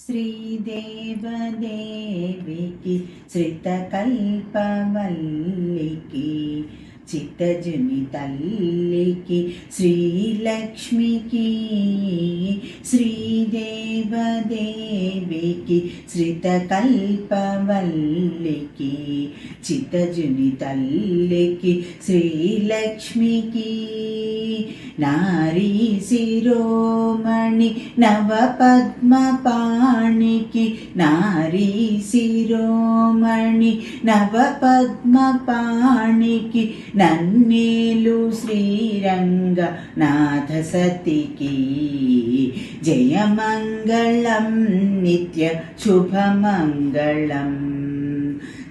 శ్రీదేవదేవికి శ్రితకల్పవల్లికి చిత్తజుని తల్లికి శ్రీలక్ష్మికి శ్రీదేవదేవికి శ్రితకల్పవల్లికి చిత్తజుని తల్లికి శ్రీలక్ష్మికి నారీ శిరోమణి నవపద్మపాణికి నారీ శిరోమణి నవపద్మపాణికి నన్నేలు శ్రీరంగనాథ సతికి జయమంగళం నిత్య శుభమంగళం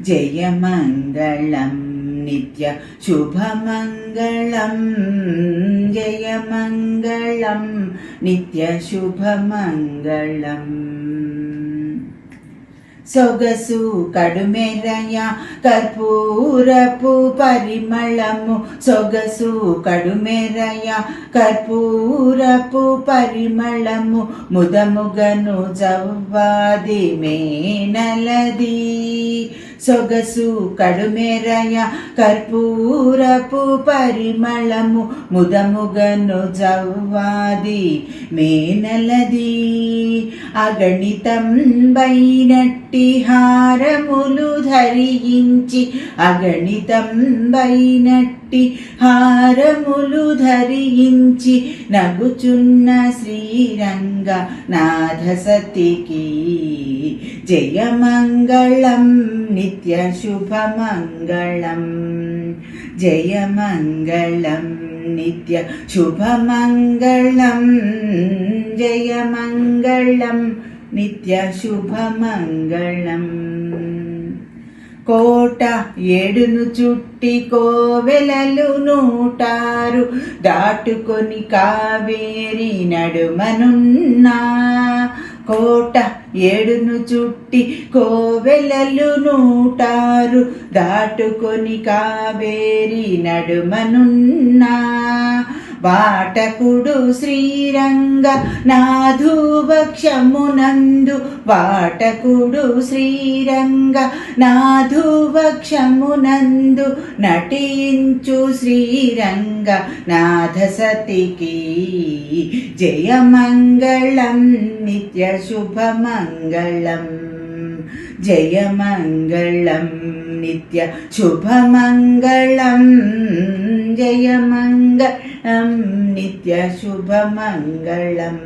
జయమంగళం నిత్య శుభమంగళం జయమంగళం నిత్య శుభమంగళం సొగసు కడుమెరయ కర్పూరపు పరిమళము సొగసు కడుమెరయ కర్పూరపు పరిమళము ముదముగను జవ్వాది మేనలది సొగసు కడుమెరయ కర్పూరపు పరిమళము ముదముగను జవ్వాది మేనలది అగణితం బైనట్టి హారములు ధరించి అగణితం బైనట్టి హారములు ధరించి నగుచున్న శ్రీరంగనాథ సతికి జయమంగళం నిత్య శుభమంగళం జయమంగళం నిత్య శుభమంగళం జయమంగళం నిత్య శుభమంగళం కోట ఏడును చుట్టి కోవెలలు 106 దాటుకొని కావేరి నడుమనున్నా కోట ఏడును చుట్టి కోవెలలు 106 దాటుకొని కావేరి నడుమనున్నా వాటకుడు శ్రీరంగనాథు వక్షమునందు వాటకుడు శ్రీరంగనాథు వక్షమునందు నటించు శ్రీరంగనాథ సతికి జయమంగళం నిత్య శుభమంగళం జయమంగళం నిత్య శుభమంగళం జయమంగళం నిత్య శుభమంగళం